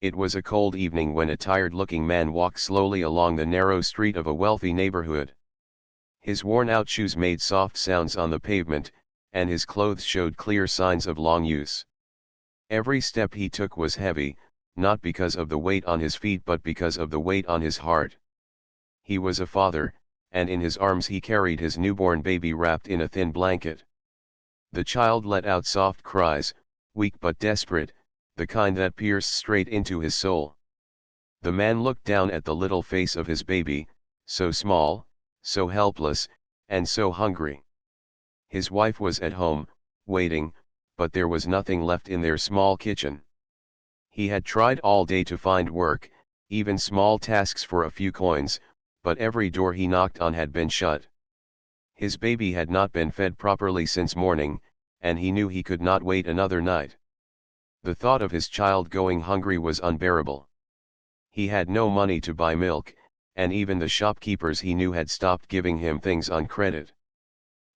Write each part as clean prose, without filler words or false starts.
It was a cold evening when a tired-looking man walked slowly along the narrow street of a wealthy neighborhood. His worn-out shoes made soft sounds on the pavement, and his clothes showed clear signs of long use. Every step he took was heavy, not because of the weight on his feet but because of the weight on his heart. He was a father, and in his arms he carried his newborn baby wrapped in a thin blanket. The child let out soft cries, weak but desperate, the kind that pierced straight into his soul. The man looked down at the little face of his baby, so small, so helpless, and so hungry. His wife was at home, waiting, but there was nothing left in their small kitchen. He had tried all day to find work, even small tasks for a few coins, but every door he knocked on had been shut. His baby had not been fed properly since morning, and he knew he could not wait another night. The thought of his child going hungry was unbearable. He had no money to buy milk, and even the shopkeepers he knew had stopped giving him things on credit.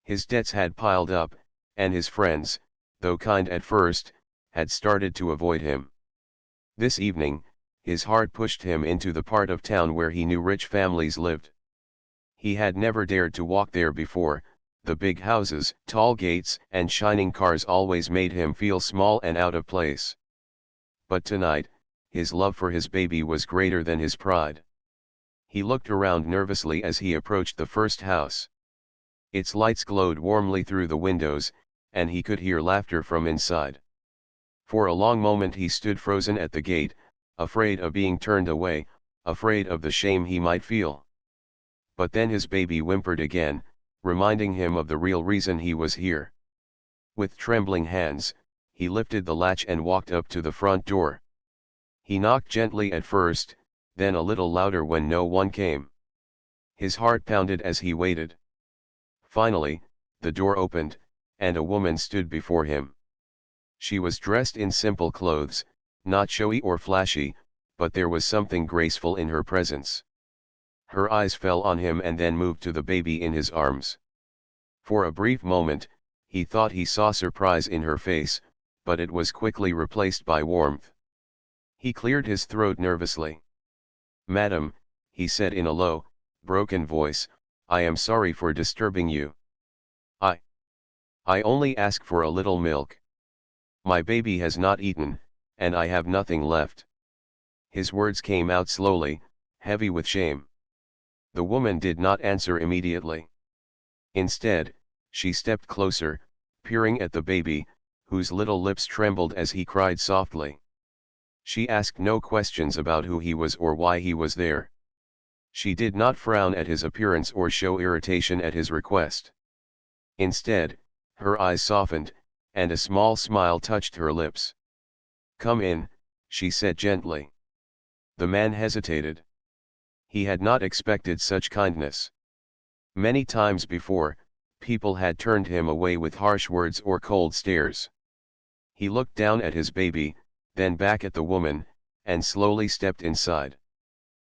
His debts had piled up, and his friends, though kind at first, had started to avoid him. This evening, his heart pushed him into the part of town where he knew rich families lived. He had never dared to walk there before. The big houses, tall gates, and shining cars always made him feel small and out of place. But tonight, his love for his baby was greater than his pride. He looked around nervously as he approached the first house. Its lights glowed warmly through the windows, and he could hear laughter from inside. For a long moment he stood frozen at the gate, afraid of being turned away, afraid of the shame he might feel. But then his baby whimpered again, reminding him of the real reason he was here. With trembling hands, he lifted the latch and walked up to the front door. He knocked gently at first, then a little louder when no one came. His heart pounded as he waited. Finally, the door opened, and a woman stood before him. She was dressed in simple clothes, not showy or flashy, but there was something graceful in her presence. Her eyes fell on him and then moved to the baby in his arms. For a brief moment, he thought he saw surprise in her face, but it was quickly replaced by warmth. He cleared his throat nervously. "Madam," he said in a low, broken voice, "I am sorry for disturbing you. I only ask for a little milk. My baby has not eaten, and I have nothing left." His words came out slowly, heavy with shame. The woman did not answer immediately. Instead, she stepped closer, peering at the baby, whose little lips trembled as he cried softly. She asked no questions about who he was or why he was there. She did not frown at his appearance or show irritation at his request. Instead, her eyes softened, and a small smile touched her lips. "Come in," she said gently. The man hesitated. He had not expected such kindness. Many times before, people had turned him away with harsh words or cold stares. He looked down at his baby, then back at the woman, and slowly stepped inside.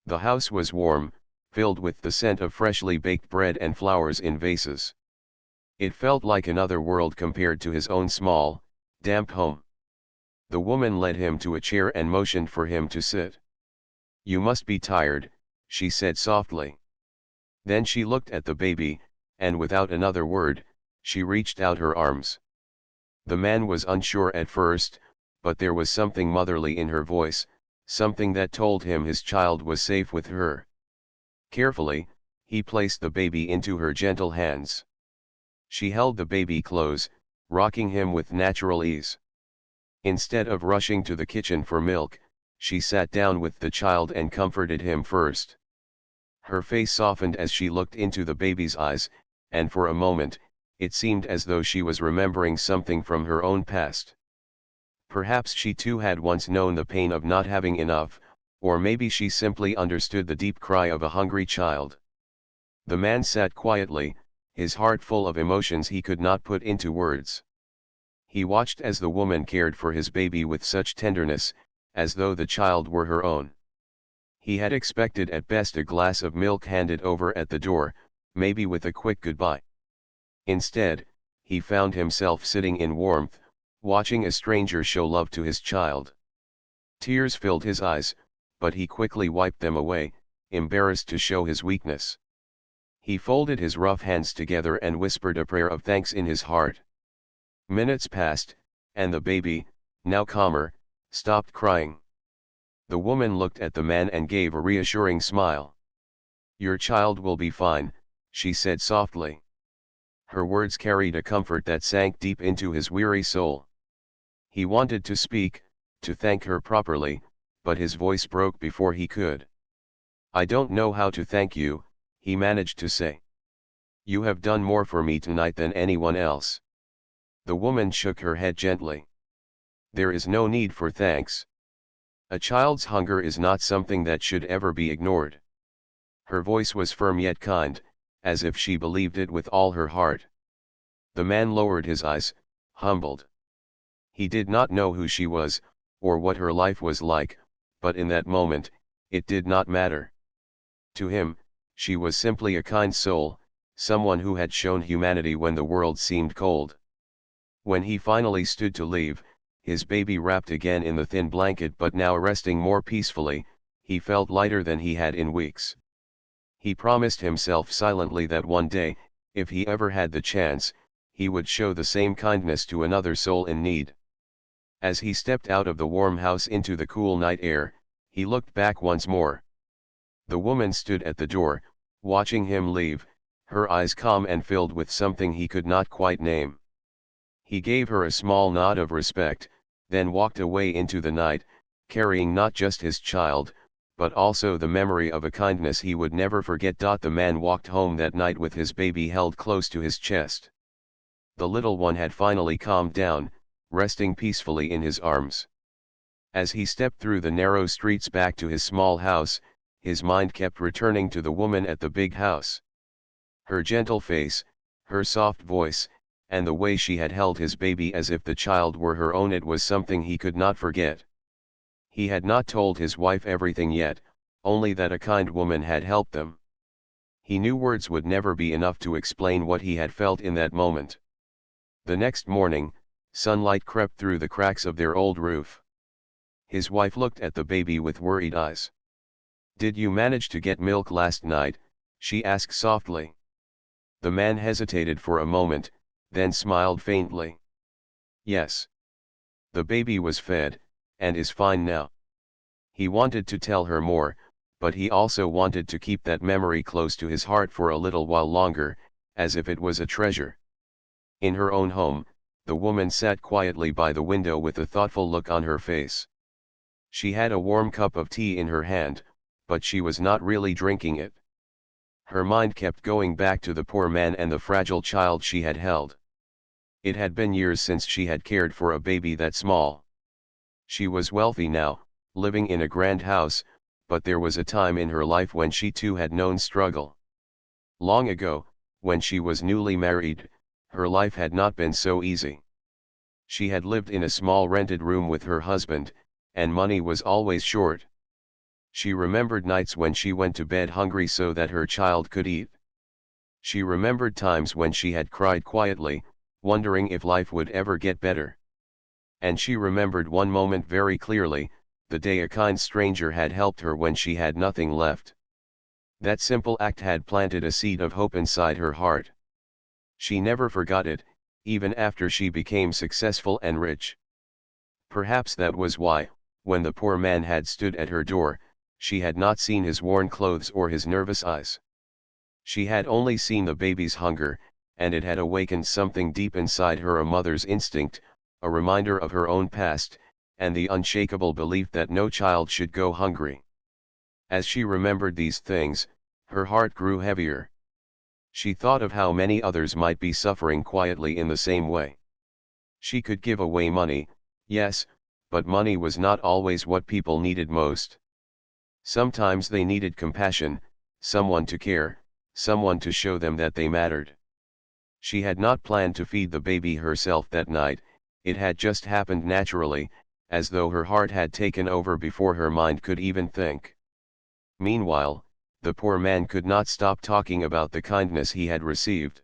The house was warm, filled with the scent of freshly baked bread and flowers in vases. It felt like another world compared to his own small, damp home. The woman led him to a chair and motioned for him to sit. "You must be tired," she said softly. Then she looked at the baby, and without another word, she reached out her arms. The man was unsure at first, but there was something motherly in her voice, something that told him his child was safe with her. Carefully, he placed the baby into her gentle hands. She held the baby close, rocking him with natural ease. Instead of rushing to the kitchen for milk, she sat down with the child and comforted him first. Her face softened as she looked into the baby's eyes, and for a moment, it seemed as though she was remembering something from her own past. Perhaps she too had once known the pain of not having enough, or maybe she simply understood the deep cry of a hungry child. The man sat quietly, his heart full of emotions he could not put into words. He watched as the woman cared for his baby with such tenderness, as though the child were her own. He had expected at best a glass of milk handed over at the door, maybe with a quick goodbye. Instead, he found himself sitting in warmth, watching a stranger show love to his child. Tears filled his eyes, but he quickly wiped them away, embarrassed to show his weakness. He folded his rough hands together and whispered a prayer of thanks in his heart. Minutes passed, and the baby, now calmer, stopped crying. The woman looked at the man and gave a reassuring smile. "Your child will be fine," she said softly. Her words carried a comfort that sank deep into his weary soul. He wanted to speak, to thank her properly, but his voice broke before he could. "I don't know how to thank you," he managed to say. "You have done more for me tonight than anyone else." The woman shook her head gently. "There is no need for thanks. A child's hunger is not something that should ever be ignored." Her voice was firm yet kind, as if she believed it with all her heart. The man lowered his eyes, humbled. He did not know who she was, or what her life was like, but in that moment, it did not matter. To him, she was simply a kind soul, someone who had shown humanity when the world seemed cold. When he finally stood to leave, his baby wrapped again in the thin blanket but now resting more peacefully, he felt lighter than he had in weeks. He promised himself silently that one day, if he ever had the chance, he would show the same kindness to another soul in need. As he stepped out of the warm house into the cool night air, he looked back once more. The woman stood at the door, watching him leave, her eyes calm and filled with something he could not quite name. He gave her a small nod of respect, then walked away into the night, carrying not just his child, but also the memory of a kindness he would never forget. The man walked home that night with his baby held close to his chest. The little one had finally calmed down, resting peacefully in his arms. As he stepped through the narrow streets back to his small house, his mind kept returning to the woman at the big house. Her gentle face, her soft voice, and the way she had held his baby as if the child were her own, it was something he could not forget. He had not told his wife everything yet, only that a kind woman had helped them. He knew words would never be enough to explain what he had felt in that moment. The next morning, sunlight crept through the cracks of their old roof. His wife looked at the baby with worried eyes. "Did you manage to get milk last night?" she asked softly. The man hesitated for a moment, then smiled faintly. "Yes. The baby was fed, and is fine now." He wanted to tell her more, but he also wanted to keep that memory close to his heart for a little while longer, as if it was a treasure. In her own home, the woman sat quietly by the window with a thoughtful look on her face. She had a warm cup of tea in her hand, but she was not really drinking it. Her mind kept going back to the poor man and the fragile child she had held. It had been years since she had cared for a baby that small. She was wealthy now, living in a grand house, but there was a time in her life when she too had known struggle. Long ago, when she was newly married, her life had not been so easy. She had lived in a small rented room with her husband, and money was always short. She remembered nights when she went to bed hungry so that her child could eat. She remembered times when she had cried quietly, wondering if life would ever get better. And she remembered one moment very clearly, the day a kind stranger had helped her when she had nothing left. That simple act had planted a seed of hope inside her heart. She never forgot it, even after she became successful and rich. Perhaps that was why, when the poor man had stood at her door, she had not seen his worn clothes or his nervous eyes. She had only seen the baby's hunger, and it had awakened something deep inside her, a mother's instinct, a reminder of her own past, and the unshakable belief that no child should go hungry. As she remembered these things, her heart grew heavier. She thought of how many others might be suffering quietly in the same way. She could give away money, yes, but money was not always what people needed most. Sometimes they needed compassion, someone to care, someone to show them that they mattered. She had not planned to feed the baby herself that night, it had just happened naturally, as though her heart had taken over before her mind could even think. Meanwhile, the poor man could not stop talking about the kindness he had received.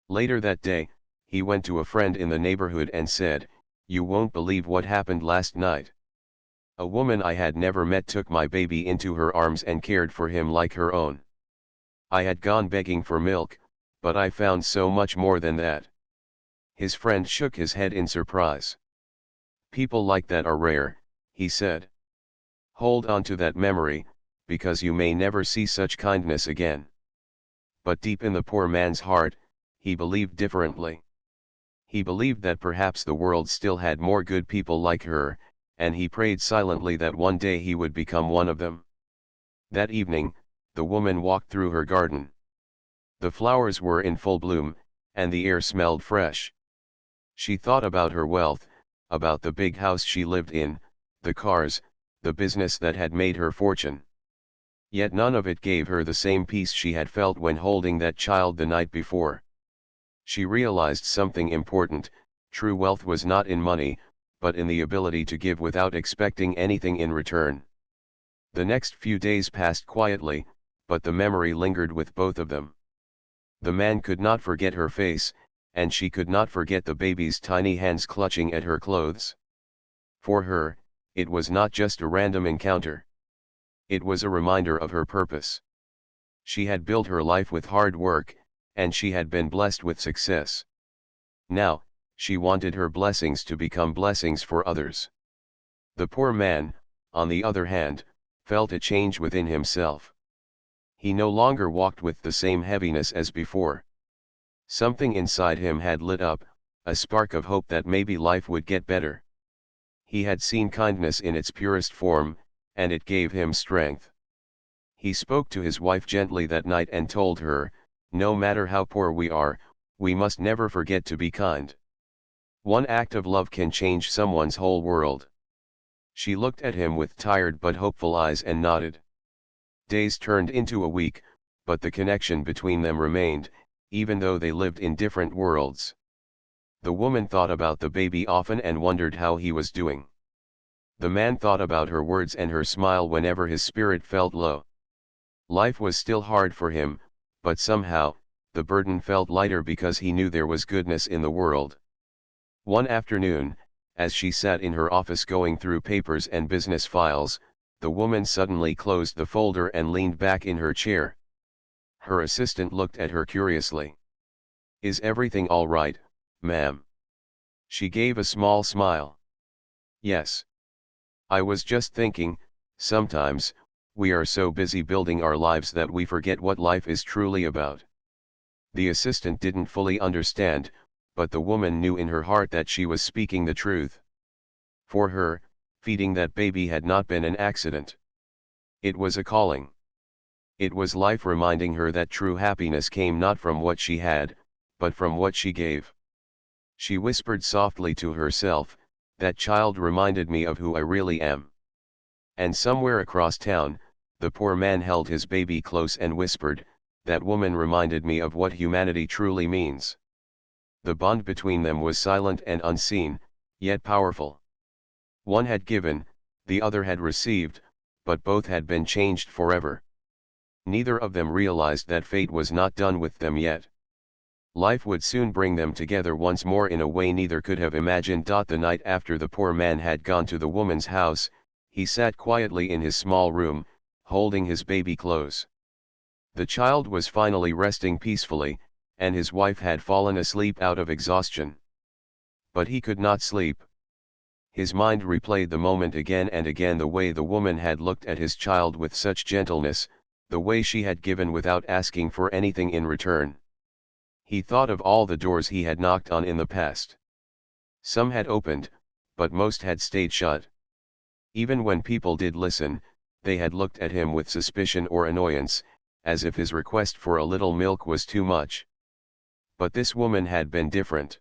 Later that day, he went to a friend in the neighborhood and said, "You won't believe what happened last night." A woman I had never met took my baby into her arms and cared for him like her own. I had gone begging for milk, but I found so much more than that. His friend shook his head in surprise. People like that are rare, he said. Hold on to that memory, because you may never see such kindness again. But deep in the poor man's heart, he believed differently. He believed that perhaps the world still had more good people like her, and he prayed silently that one day he would become one of them. That evening, the woman walked through her garden. The flowers were in full bloom, and the air smelled fresh. She thought about her wealth, about the big house she lived in, the cars, the business that had made her fortune. Yet none of it gave her the same peace she had felt when holding that child the night before. She realized something important: true wealth was not in money, but in the ability to give without expecting anything in return. The next few days passed quietly, but the memory lingered with both of them. The man could not forget her face, and she could not forget the baby's tiny hands clutching at her clothes. For her, it was not just a random encounter. It was a reminder of her purpose. She had built her life with hard work, and she had been blessed with success. Now, she wanted her blessings to become blessings for others. The poor man, on the other hand, felt a change within himself. He no longer walked with the same heaviness as before. Something inside him had lit up, a spark of hope that maybe life would get better. He had seen kindness in its purest form, and it gave him strength. He spoke to his wife gently that night and told her, no matter how poor we are, we must never forget to be kind. One act of love can change someone's whole world. She looked at him with tired but hopeful eyes and nodded. Days turned into a week, but the connection between them remained, even though they lived in different worlds. The woman thought about the baby often and wondered how he was doing. The man thought about her words and her smile whenever his spirit felt low. Life was still hard for him, but somehow, the burden felt lighter because he knew there was goodness in the world. One afternoon, as she sat in her office going through papers and business files, the woman suddenly closed the folder and leaned back in her chair. Her assistant looked at her curiously. "Is everything all right, ma'am?" She gave a small smile. "Yes. I was just thinking, sometimes, we are so busy building our lives that we forget what life is truly about." The assistant didn't fully understand, but the woman knew in her heart that she was speaking the truth. For her, feeding that baby had not been an accident. It was a calling. It was life reminding her that true happiness came not from what she had, but from what she gave. She whispered softly to herself, "That child reminded me of who I really am." And somewhere across town, the poor man held his baby close and whispered, "That woman reminded me of what humanity truly means." The bond between them was silent and unseen, yet powerful. One had given, the other had received, but both had been changed forever. Neither of them realized that fate was not done with them yet. Life would soon bring them together once more in a way neither could have imagined. The night after the poor man had gone to the woman's house, he sat quietly in his small room, holding his baby close. The child was finally resting peacefully, and his wife had fallen asleep out of exhaustion. But he could not sleep. His mind replayed the moment again and again, the way the woman had looked at his child with such gentleness, the way she had given without asking for anything in return. He thought of all the doors he had knocked on in the past. Some had opened, but most had stayed shut. Even when people did listen, they had looked at him with suspicion or annoyance, as if his request for a little milk was too much. But this woman had been different.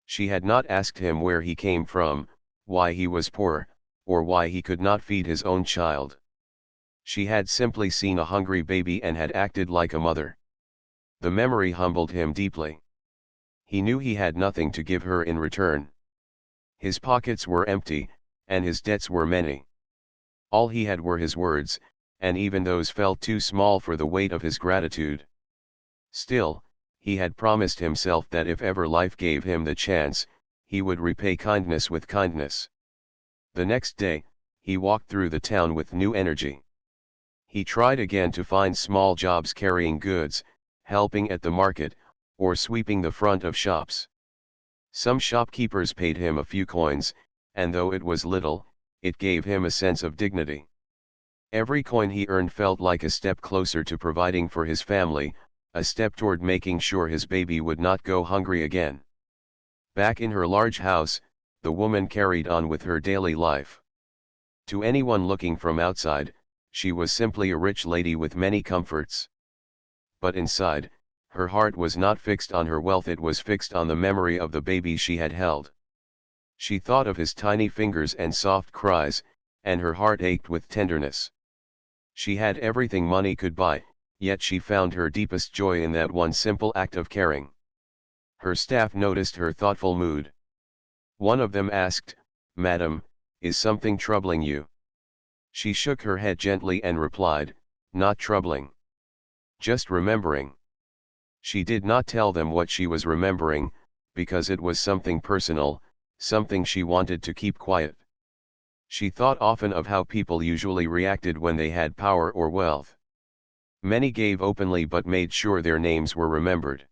She had not asked him where he came from, why he was poor, or why he could not feed his own child. She had simply seen a hungry baby and had acted like a mother. The memory humbled him deeply. He knew he had nothing to give her in return. His pockets were empty, and his debts were many. All he had were his words, and even those felt too small for the weight of his gratitude. Still, he had promised himself that if ever life gave him the chance, he would repay kindness with kindness. The next day, he walked through the town with new energy. He tried again to find small jobs carrying goods, helping at the market, or sweeping the front of shops. Some shopkeepers paid him a few coins, and though it was little, it gave him a sense of dignity. Every coin he earned felt like a step closer to providing for his family, a step toward making sure his baby would not go hungry again. Back in her large house, the woman carried on with her daily life. To anyone looking from outside, she was simply a rich lady with many comforts. But inside, her heart was not fixed on her wealth, it was fixed on the memory of the baby she had held. She thought of his tiny fingers and soft cries, and her heart ached with tenderness. She had everything money could buy, yet she found her deepest joy in that one simple act of caring. Her staff noticed her thoughtful mood. One of them asked, "Madam, is something troubling you?" She shook her head gently and replied, "Not troubling. Just remembering." She did not tell them what she was remembering, because it was something personal, something she wanted to keep quiet. She thought often of how people usually reacted when they had power or wealth. Many gave openly but made sure their names were remembered.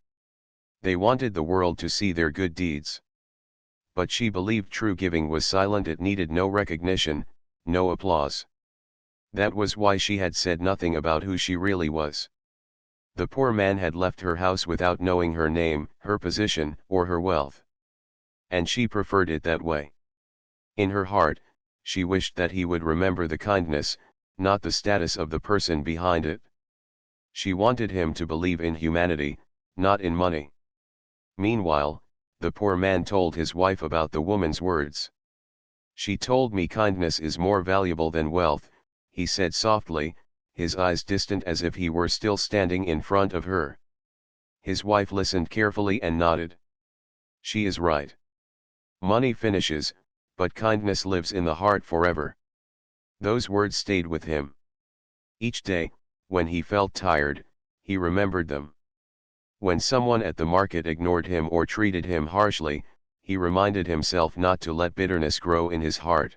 They wanted the world to see their good deeds. But she believed true giving was silent, it needed no recognition, no applause. That was why she had said nothing about who she really was. The poor man had left her house without knowing her name, her position, or her wealth. And she preferred it that way. In her heart, she wished that he would remember the kindness, not the status of the person behind it. She wanted him to believe in humanity, not in money. Meanwhile, the poor man told his wife about the woman's words. "She told me kindness is more valuable than wealth," he said softly, his eyes distant as if he were still standing in front of her. His wife listened carefully and nodded. "She is right. Money finishes, but kindness lives in the heart forever." Those words stayed with him. Each day, when he felt tired, he remembered them. When someone at the market ignored him or treated him harshly, he reminded himself not to let bitterness grow in his heart.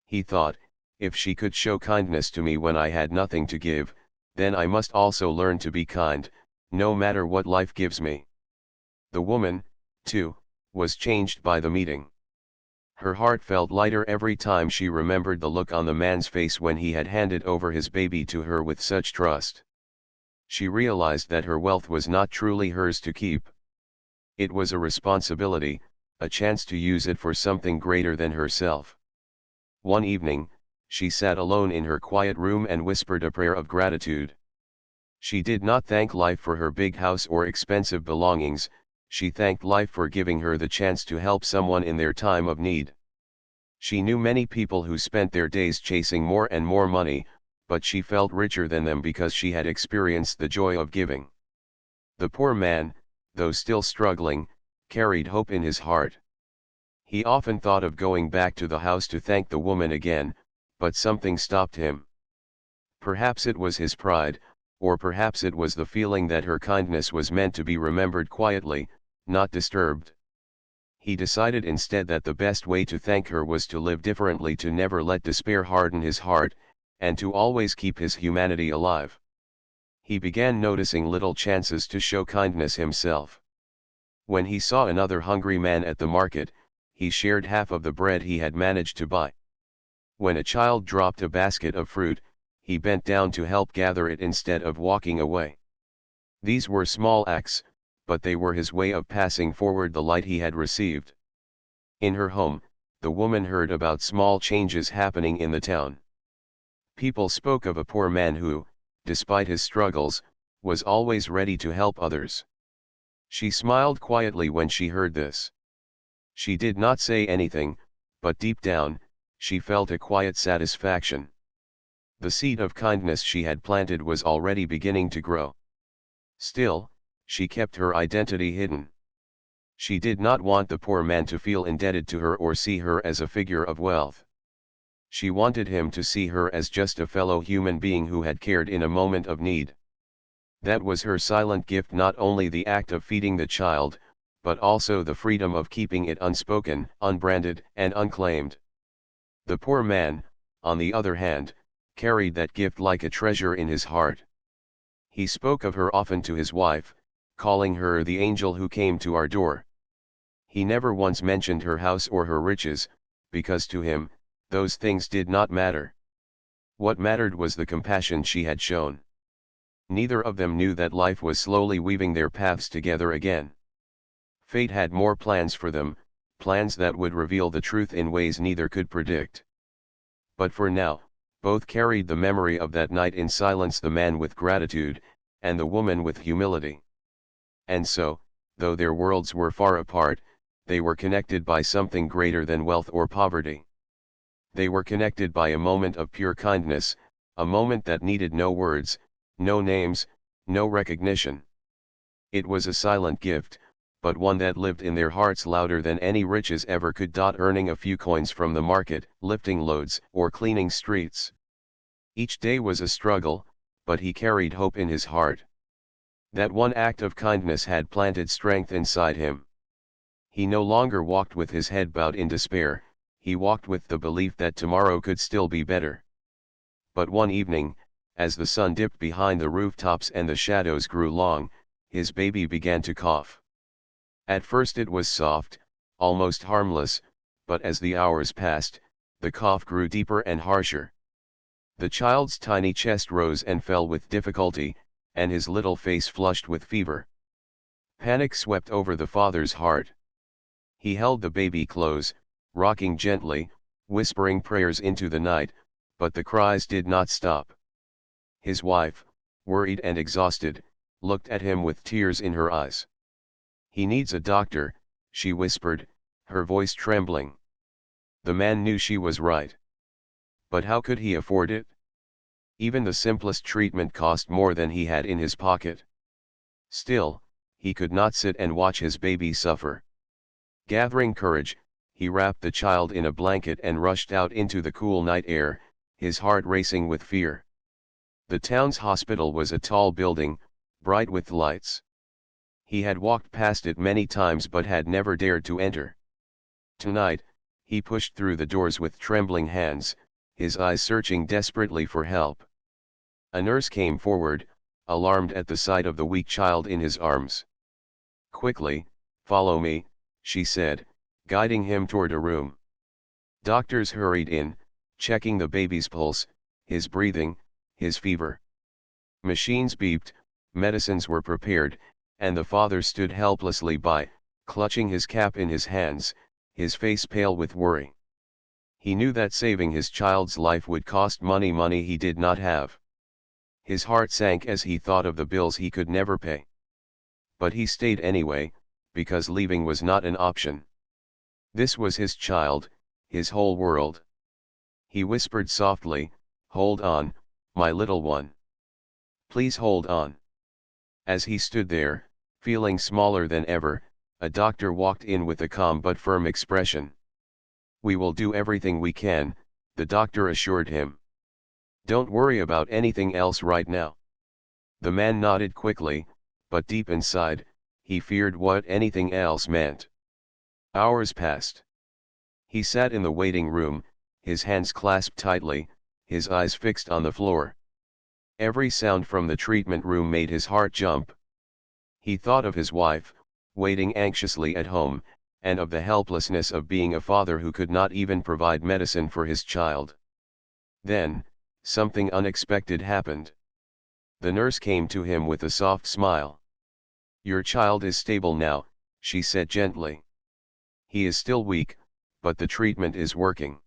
He thought, if she could show kindness to me when I had nothing to give, then I must also learn to be kind, no matter what life gives me. The woman, too, was changed by the meeting. Her heart felt lighter every time she remembered the look on the man's face when he had handed over his baby to her with such trust. She realized that her wealth was not truly hers to keep. It was a responsibility, a chance to use it for something greater than herself. One evening, she sat alone in her quiet room and whispered a prayer of gratitude. She did not thank life for her big house or expensive belongings, she thanked life for giving her the chance to help someone in their time of need. She knew many people who spent their days chasing more and more money, but she felt richer than them because she had experienced the joy of giving. The poor man, though still struggling, carried hope in his heart. He often thought of going back to the house to thank the woman again, but something stopped him. Perhaps it was his pride, or perhaps it was the feeling that her kindness was meant to be remembered quietly, not disturbed. He decided instead that the best way to thank her was to live differently, to never let despair harden his heart, and to always keep his humanity alive. He began noticing little chances to show kindness himself. When he saw another hungry man at the market, he shared half of the bread he had managed to buy. When a child dropped a basket of fruit, he bent down to help gather it instead of walking away. These were small acts, but they were his way of passing forward the light he had received. In her home, the woman heard about small changes happening in the town. People spoke of a poor man who, despite his struggles, was always ready to help others. She smiled quietly when she heard this. She did not say anything, but deep down, she felt a quiet satisfaction. The seed of kindness she had planted was already beginning to grow. Still, she kept her identity hidden. She did not want the poor man to feel indebted to her or see her as a figure of wealth. She wanted him to see her as just a fellow human being who had cared in a moment of need. That was her silent gift, not only the act of feeding the child, but also the freedom of keeping it unspoken, unbranded, and unclaimed. The poor man, on the other hand, carried that gift like a treasure in his heart. He spoke of her often to his wife, calling her the angel who came to our door. He never once mentioned her house or her riches, because to him, those things did not matter. What mattered was the compassion she had shown. Neither of them knew that life was slowly weaving their paths together again. Fate had more plans for them, plans that would reveal the truth in ways neither could predict. But for now, both carried the memory of that night in silence, the man with gratitude, and the woman with humility. And so, though their worlds were far apart, they were connected by something greater than wealth or poverty. They were connected by a moment of pure kindness, a moment that needed no words, no names, no recognition. It was a silent gift, but one that lived in their hearts louder than any riches ever could. Earning a few coins from the market, lifting loads, or cleaning streets. Each day was a struggle, but he carried hope in his heart. That one act of kindness had planted strength inside him. He no longer walked with his head bowed in despair, he walked with the belief that tomorrow could still be better. But one evening, as the sun dipped behind the rooftops and the shadows grew long, his baby began to cough. At first it was soft, almost harmless, but as the hours passed, the cough grew deeper and harsher. The child's tiny chest rose and fell with difficulty, and his little face flushed with fever. Panic swept over the father's heart. He held the baby close, rocking gently, whispering prayers into the night, but the cries did not stop. His wife, worried and exhausted, looked at him with tears in her eyes. "He needs a doctor," she whispered, her voice trembling. The man knew she was right. But how could he afford it? Even the simplest treatment cost more than he had in his pocket. Still, he could not sit and watch his baby suffer. Gathering courage, he wrapped the child in a blanket and rushed out into the cool night air, his heart racing with fear. The town's hospital was a tall building, bright with lights. He had walked past it many times but had never dared to enter. Tonight, he pushed through the doors with trembling hands, his eyes searching desperately for help. A nurse came forward, alarmed at the sight of the weak child in his arms. "Quickly, follow me," she said, guiding him toward a room. Doctors hurried in, checking the baby's pulse, his breathing, his fever. Machines beeped, medicines were prepared, and the father stood helplessly by, clutching his cap in his hands, his face pale with worry. He knew that saving his child's life would cost money he did not have. His heart sank as he thought of the bills he could never pay. But he stayed anyway, because leaving was not an option. This was his child, his whole world. He whispered softly, "Hold on, my little one. Please hold on." As he stood there, feeling smaller than ever, a doctor walked in with a calm but firm expression. "We will do everything we can," the doctor assured him. "Don't worry about anything else right now." The man nodded quickly, but deep inside, he feared what anything else meant. Hours passed. He sat in the waiting room, his hands clasped tightly, his eyes fixed on the floor. Every sound from the treatment room made his heart jump. He thought of his wife, waiting anxiously at home, and of the helplessness of being a father who could not even provide medicine for his child. Then, something unexpected happened. The nurse came to him with a soft smile. "Your child is stable now," she said gently. "He is still weak, but the treatment is working."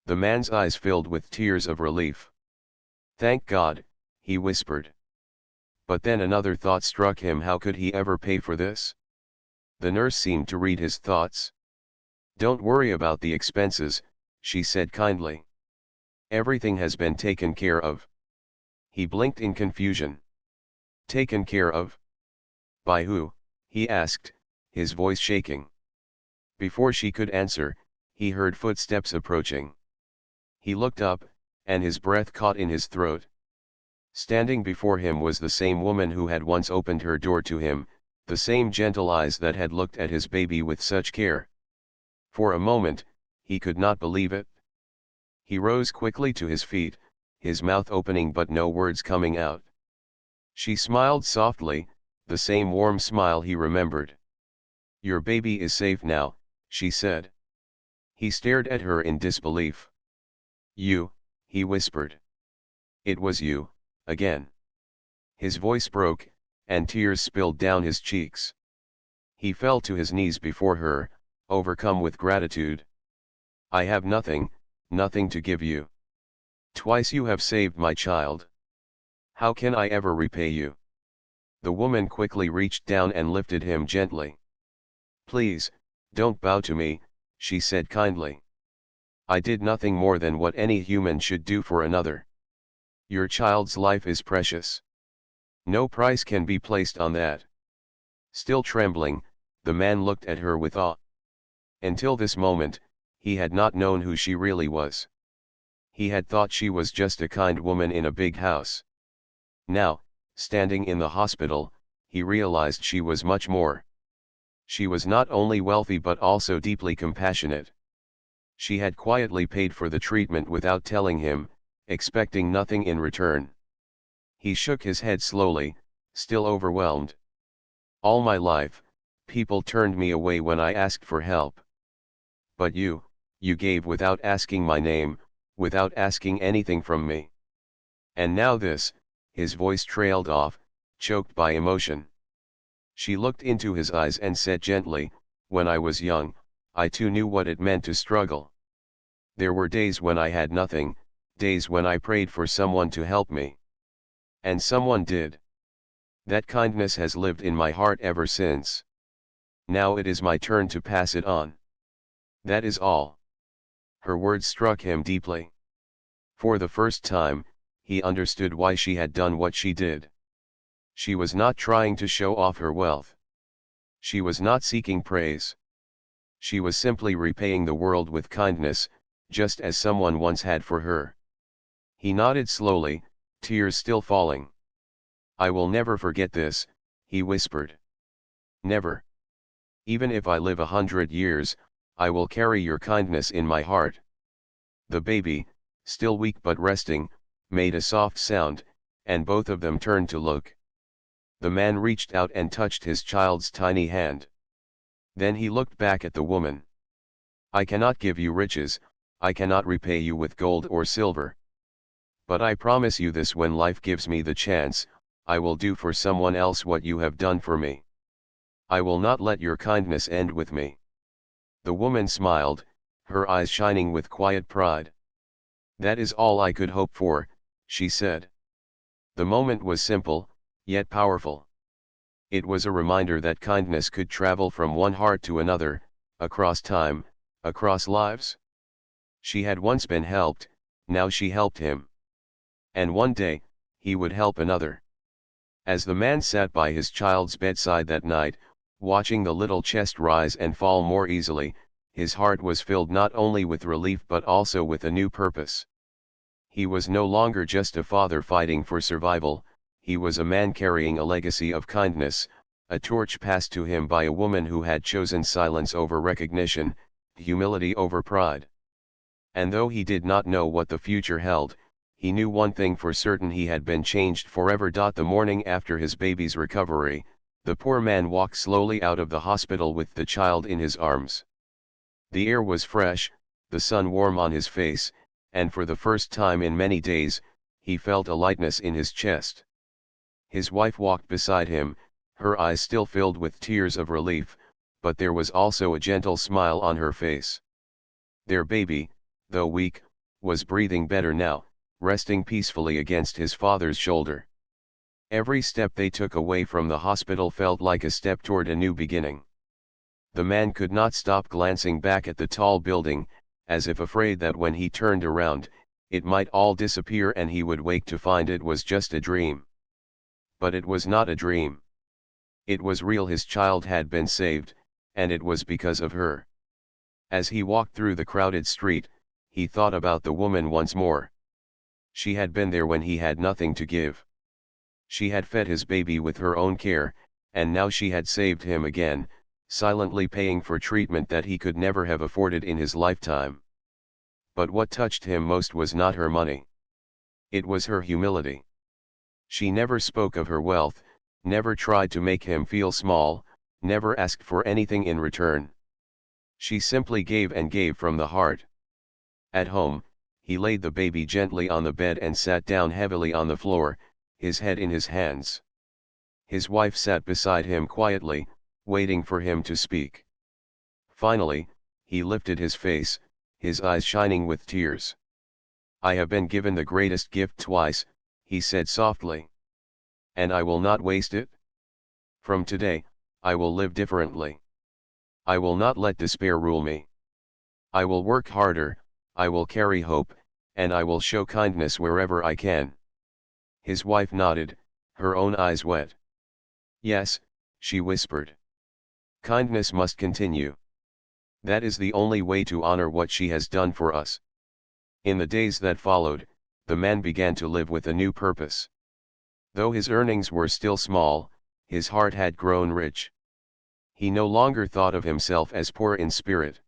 The man's eyes filled with tears of relief. "Thank God," he whispered. But then another thought struck him. How could he ever pay for this? The nurse seemed to read his thoughts. "Don't worry about the expenses," she said kindly. "Everything has been taken care of." He blinked in confusion. "Taken care of? By who?" he asked, his voice shaking. Before she could answer, he heard footsteps approaching. He looked up, and his breath caught in his throat. Standing before him was the same woman who had once opened her door to him, the same gentle eyes that had looked at his baby with such care. For a moment, he could not believe it. He rose quickly to his feet, his mouth opening but no words coming out. She smiled softly, the same warm smile he remembered. "Your baby is safe now," she said. He stared at her in disbelief. "You," he whispered. "It was you, again." His voice broke, and tears spilled down his cheeks. He fell to his knees before her, overcome with gratitude. "I have nothing, nothing to give you. Twice you have saved my child. How can I ever repay you?" The woman quickly reached down and lifted him gently. "Please, don't bow to me," she said kindly. "I did nothing more than what any human should do for another. Your child's life is precious. No price can be placed on that." Still trembling, the man looked at her with awe. Until this moment, he had not known who she really was. He had thought she was just a kind woman in a big house. Now, standing in the hospital, he realized she was much more. She was not only wealthy but also deeply compassionate. She had quietly paid for the treatment without telling him, expecting nothing in return. He shook his head slowly, still overwhelmed. "All my life, people turned me away when I asked for help. But you gave without asking my name, without asking anything from me. And now this," his voice trailed off, choked by emotion. She looked into his eyes and said gently, "When I was young, I too knew what it meant to struggle. There were days when I had nothing, days when I prayed for someone to help me. And someone did. That kindness has lived in my heart ever since. Now it is my turn to pass it on. That is all." Her words struck him deeply. For the first time, he understood why she had done what she did. She was not trying to show off her wealth. She was not seeking praise. She was simply repaying the world with kindness, just as someone once had for her. He nodded slowly, tears still falling. "I will never forget this," he whispered. "Never. Even if I live 100 years, I will carry your kindness in my heart." The baby, still weak but resting, made a soft sound, and both of them turned to look. The man reached out and touched his child's tiny hand. Then he looked back at the woman. "I cannot give you riches, I cannot repay you with gold or silver. But I promise you this: when life gives me the chance, I will do for someone else what you have done for me. I will not let your kindness end with me." The woman smiled, her eyes shining with quiet pride. "That is all I could hope for," she said. The moment was simple, yet powerful. It was a reminder that kindness could travel from one heart to another, across time, across lives. She had once been helped, now she helped him. And one day, he would help another. As the man sat by his child's bedside that night, watching the little chest rise and fall more easily, his heart was filled not only with relief but also with a new purpose. He was no longer just a father fighting for survival, he was a man carrying a legacy of kindness, a torch passed to him by a woman who had chosen silence over recognition, humility over pride. And though he did not know what the future held, he knew one thing for certain: he had been changed forever. The morning after his baby's recovery, the poor man walked slowly out of the hospital with the child in his arms. The air was fresh, the sun warm on his face, and for the first time in many days, he felt a lightness in his chest. His wife walked beside him, her eyes still filled with tears of relief, but there was also a gentle smile on her face. Their baby, though weak, was breathing better now, resting peacefully against his father's shoulder. Every step they took away from the hospital felt like a step toward a new beginning. The man could not stop glancing back at the tall building, as if afraid that when he turned around, it might all disappear and he would wake to find it was just a dream. But it was not a dream. It was real. His child had been saved, and it was because of her. As he walked through the crowded street, he thought about the woman once more. She had been there when he had nothing to give. She had fed his baby with her own care, and now she had saved him again, silently paying for treatment that he could never have afforded in his lifetime. But what touched him most was not her money. It was her humility. She never spoke of her wealth, never tried to make him feel small, never asked for anything in return. She simply gave and gave from the heart. At home, he laid the baby gently on the bed and sat down heavily on the floor, his head in his hands. His wife sat beside him quietly, waiting for him to speak. Finally, he lifted his face, his eyes shining with tears. "I have been given the greatest gift twice," he said softly. "And I will not waste it. From today, I will live differently. I will not let despair rule me. I will work harder, I will carry hope, and I will show kindness wherever I can." His wife nodded, her own eyes wet. "Yes," she whispered. "Kindness must continue. That is the only way to honor what she has done for us." In the days that followed, the man began to live with a new purpose. Though his earnings were still small, his heart had grown rich. He no longer thought of himself as poor in spirit.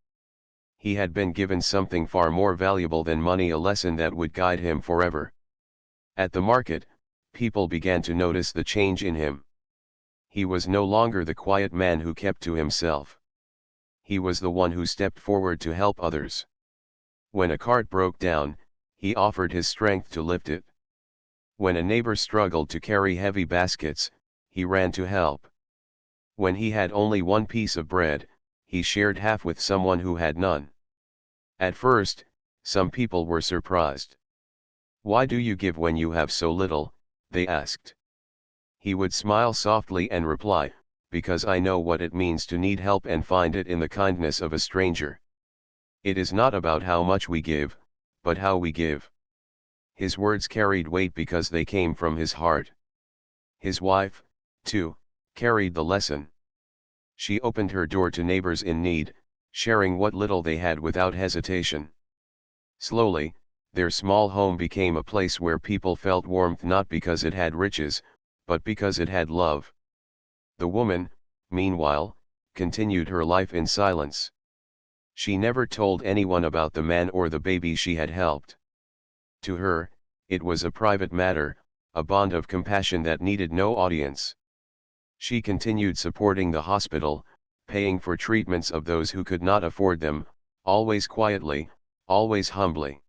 He had been given something far more valuable than money, a lesson that would guide him forever. At the market, people began to notice the change in him. He was no longer the quiet man who kept to himself. He was the one who stepped forward to help others. When a cart broke down, he offered his strength to lift it. When a neighbor struggled to carry heavy baskets, he ran to help. When he had only one piece of bread, he shared half with someone who had none. At first, some people were surprised. "Why do you give when you have so little?" they asked. He would smile softly and reply, "Because I know what it means to need help and find it in the kindness of a stranger. It is not about how much we give, but how we give." His words carried weight because they came from his heart. His wife, too, carried the lesson. She opened her door to neighbors in need, sharing what little they had without hesitation. Slowly, their small home became a place where people felt warmth not because it had riches, but because it had love. The woman, meanwhile, continued her life in silence. She never told anyone about the man or the baby she had helped. To her, it was a private matter, a bond of compassion that needed no audience. She continued supporting the hospital, paying for treatments of those who could not afford them, always quietly, always humbly.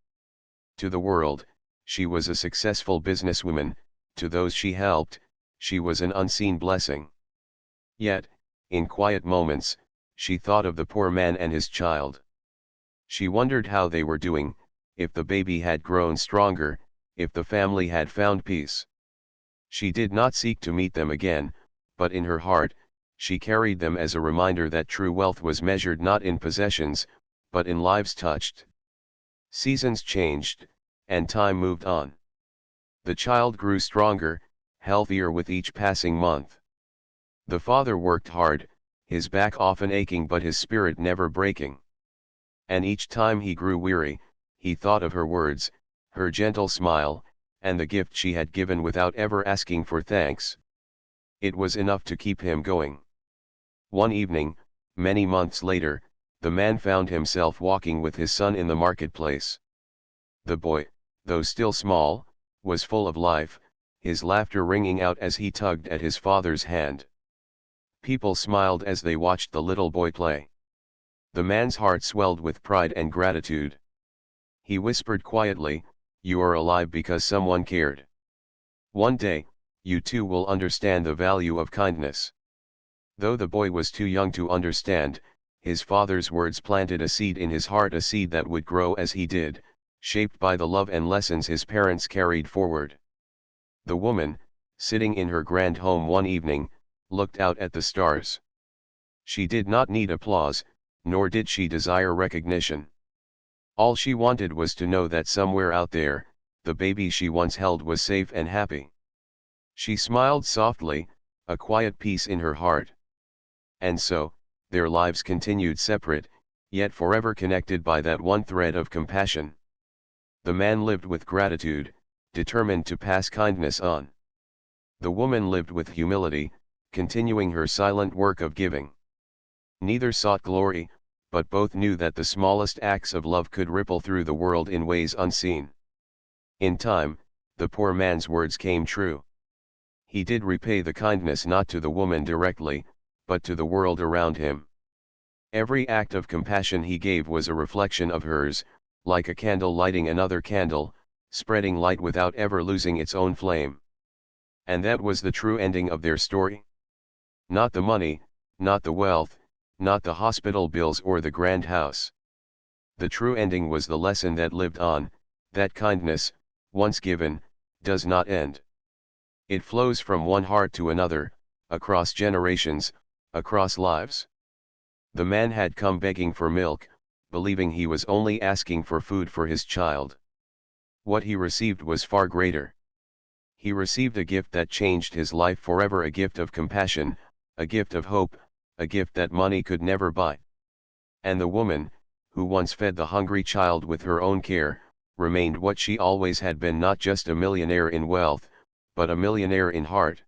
To the world, she was a successful businesswoman; to those she helped, she was an unseen blessing. Yet, in quiet moments, she thought of the poor man and his child. She wondered how they were doing, if the baby had grown stronger, if the family had found peace. She did not seek to meet them again, but in her heart, she carried them as a reminder that true wealth was measured not in possessions, but in lives touched. Seasons changed, and time moved on. The child grew stronger, healthier with each passing month. The father worked hard, his back often aching but his spirit never breaking. And each time he grew weary, he thought of her words, her gentle smile, and the gift she had given without ever asking for thanks. It was enough to keep him going. One evening, many months later, the man found himself walking with his son in the marketplace. The boy, though still small, was full of life, his laughter ringing out as he tugged at his father's hand. People smiled as they watched the little boy play. The man's heart swelled with pride and gratitude. He whispered quietly, "You are alive because someone cared. One day, you too will understand the value of kindness." Though the boy was too young to understand, his father's words planted a seed in his heart, a seed that would grow as he did, shaped by the love and lessons his parents carried forward. The woman, sitting in her grand home one evening, looked out at the stars. She did not need applause, nor did she desire recognition. All she wanted was to know that somewhere out there, the baby she once held was safe and happy. She smiled softly, a quiet peace in her heart. And so, their lives continued separate, yet forever connected by that one thread of compassion. The man lived with gratitude, determined to pass kindness on. The woman lived with humility, continuing her silent work of giving. Neither sought glory, but both knew that the smallest acts of love could ripple through the world in ways unseen. In time, the poor man's words came true. He did repay the kindness not to the woman directly, but to the world around him. Every act of compassion he gave was a reflection of hers, like a candle lighting another candle, spreading light without ever losing its own flame. And that was the true ending of their story. Not the money, not the wealth, not the hospital bills or the grand house. The true ending was the lesson that lived on, that kindness, once given, does not end. It flows from one heart to another, across generations, across lives. The man had come begging for milk, believing he was only asking for food for his child. What he received was far greater. He received a gift that changed his life forever, a gift of compassion, a gift of hope, a gift that money could never buy. And the woman, who once fed the hungry child with her own care, remained what she always had been, not just a millionaire in wealth, but a millionaire in heart.